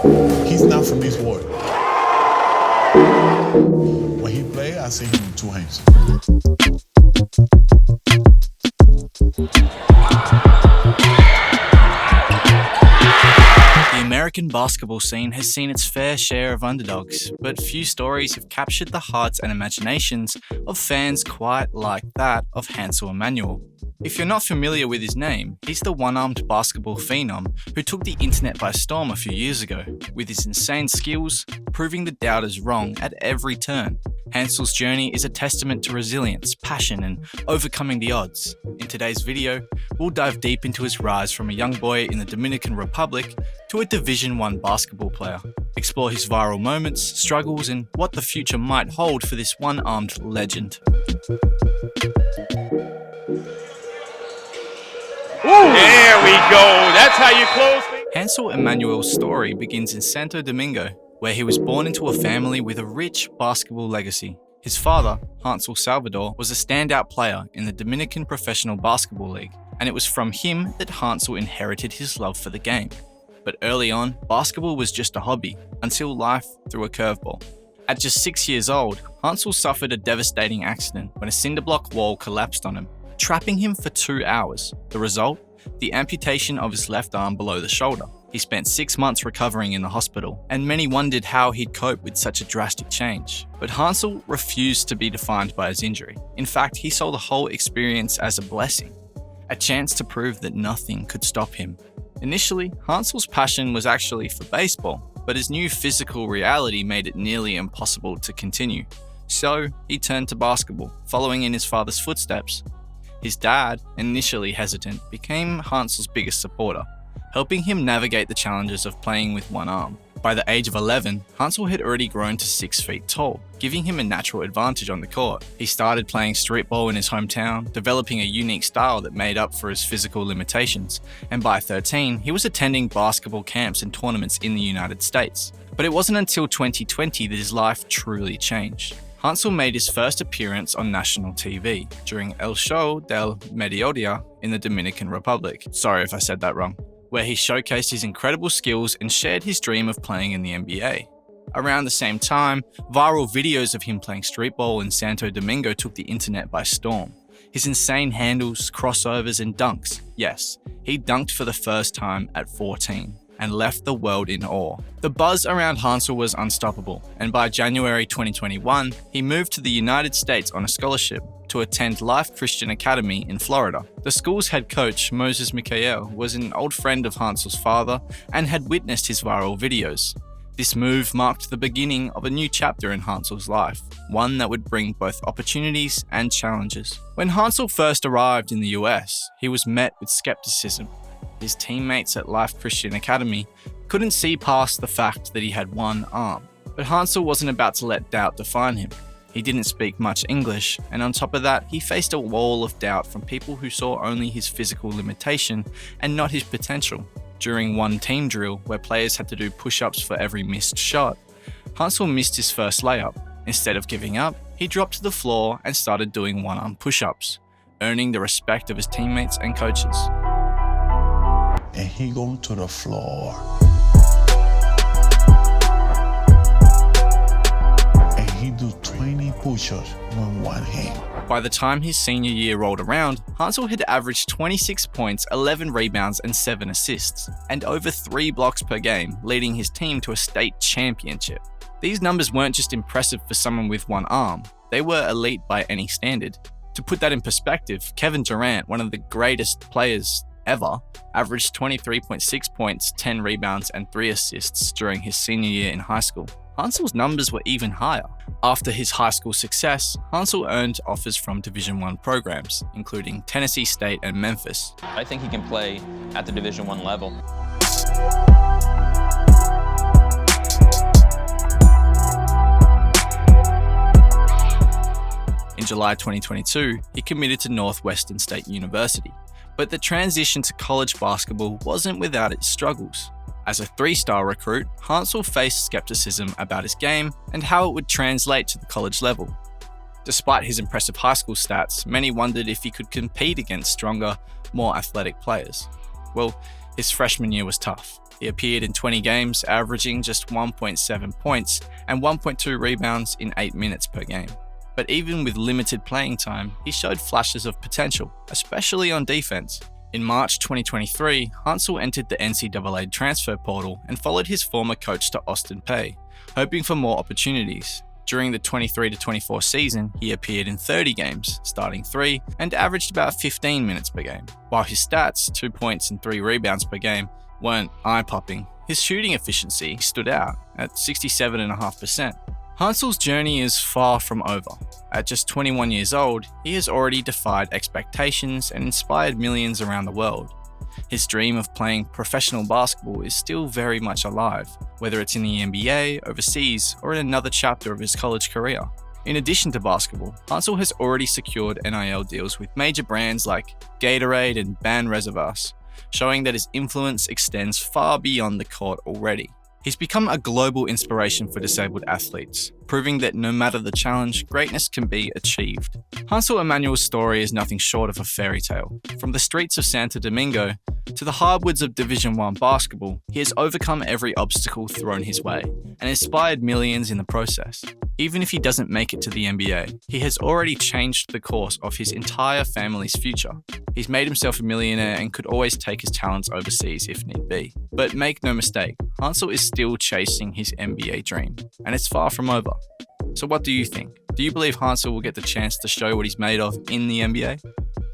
He's not from this world. When he play, I see him in two hands. The American basketball scene has seen its fair share of underdogs, but few stories have captured the hearts and imaginations of fans quite like that of Hansel Emanuel. If you're not familiar with his name, he's the one-armed basketball phenom who took the internet by storm a few years ago, with his insane skills proving the doubters wrong at every turn. Hansel's journey is a testament to resilience, passion, and overcoming the odds. In today's video, we'll dive deep into his rise from a young boy in the Dominican Republic to a Division I basketball player, explore his viral moments, struggles, and what the future might hold for this one-armed legend. There we go. That's how you close things. Hansel Emanuel's story begins in Santo Domingo, where he was born into a family with a rich basketball legacy. His father, Hansel Salvador, was a standout player in the Dominican Professional Basketball League, and it was from him that Hansel inherited his love for the game. But early on, basketball was just a hobby, until life threw a curveball. At just 6 years old, Hansel suffered a devastating accident when a cinder block wall collapsed on him, trapping him for 2 hours. The result? The amputation of his left arm below the shoulder. He spent 6 months recovering in the hospital, and many wondered how he'd cope with such a drastic change. But Hansel refused to be defined by his injury. In fact, he saw the whole experience as a blessing, a chance to prove that nothing could stop him. Initially, Hansel's passion was actually for baseball, but his new physical reality made it nearly impossible to continue. So he turned to basketball, following in his father's footsteps. His dad, initially hesitant, became Hansel's biggest supporter, helping him navigate the challenges of playing with one arm. By the age of 11, Hansel had already grown to 6 feet tall, giving him a natural advantage on the court. He started playing street ball in his hometown, developing a unique style that made up for his physical limitations, and by 13, he was attending basketball camps and tournaments in the United States. But it wasn't until 2020 that his life truly changed. Hansel made his first appearance on national TV during El Show del Mediodía in the Dominican Republic. Sorry if I said that wrong. Where he showcased his incredible skills and shared his dream of playing in the NBA. Around the same time, viral videos of him playing street ball in Santo Domingo took the internet by storm. His insane handles, crossovers, and dunks. Yes, he dunked for the first time at 14. And left the world in awe. The buzz around Hansel was unstoppable, and by January 2021, he moved to the United States on a scholarship to attend Life Christian Academy in Florida. The school's head coach, Moses Michael, was an old friend of Hansel's father and had witnessed his viral videos. This move marked the beginning of a new chapter in Hansel's life, one that would bring both opportunities and challenges. When Hansel first arrived in the US, he was met with skepticism. His teammates at Life Christian Academy couldn't see past the fact that he had one arm. But Hansel wasn't about to let doubt define him. He didn't speak much English, and on top of that, he faced a wall of doubt from people who saw only his physical limitation and not his potential. During one team drill, where players had to do push-ups for every missed shot, Hansel missed his first layup. Instead of giving up, he dropped to the floor and started doing one-arm push-ups, earning the respect of his teammates and coaches. And he go to the floor. And he do 20 push-ups with one hand. By the time his senior year rolled around, Hansel had averaged 26 points, 11 rebounds, and 7 assists, and over 3 blocks per game, leading his team to a state championship. These numbers weren't just impressive for someone with one arm, they were elite by any standard. To put that in perspective, Kevin Durant, one of the greatest players ever, averaged 23.6 points, 10 rebounds, and 3 assists during his senior year in high school. Hansel's numbers were even higher. After his high school success, Hansel earned offers from Division I programs, including Tennessee State and Memphis. I think he can play at the Division I level. In July 2022, he committed to Northwestern State University. But the transition to college basketball wasn't without its struggles. As a 3-star recruit, Hansel faced skepticism about his game and how it would translate to the college level. Despite his impressive high school stats, many wondered if he could compete against stronger, more athletic players. Well, His freshman year was tough. He appeared in 20 games, averaging just 1.7 points and 1.2 rebounds in 8 minutes per game. But even with limited playing time, he showed flashes of potential, especially on defense. In March 2023, Hansel entered the NCAA transfer portal and followed his former coach to Austin Peay, hoping for more opportunities. During the 23-24 season, he appeared in 30 games, starting 3, and averaged about 15 minutes per game. While his stats, 2 points and 3 rebounds per game, weren't eye-popping, his shooting efficiency stood out at 67.5%. Hansel's journey is far from over. At just 21 years old, he has already defied expectations and inspired millions around the world. His dream of playing professional basketball is still very much alive, whether it's in the NBA, overseas, or in another chapter of his college career. In addition to basketball, Hansel has already secured NIL deals with major brands like Gatorade and Ban Reservas, showing that his influence extends far beyond the court already. He's become a global inspiration for disabled athletes, proving that no matter the challenge, greatness can be achieved. Hansel Emanuel's story is nothing short of a fairy tale. From the streets of Santo Domingo to the hardwoods of Division I basketball, he has overcome every obstacle thrown his way and inspired millions in the process. Even if he doesn't make it to the NBA, he has already changed the course of his entire family's future. He's made himself a millionaire and could always take his talents overseas if need be. But make no mistake, Hansel is still chasing his NBA dream, and it's far from over. So what do you think? Do you believe Hansel will get the chance to show what he's made of in the NBA?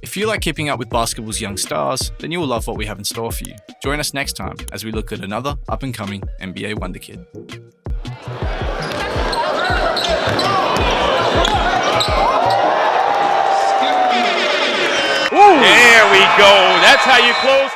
If you like keeping up with basketball's young stars, then you will love what we have in store for you. Join us next time as we look at another up-and-coming NBA wonder kid. There we go. That's how you close.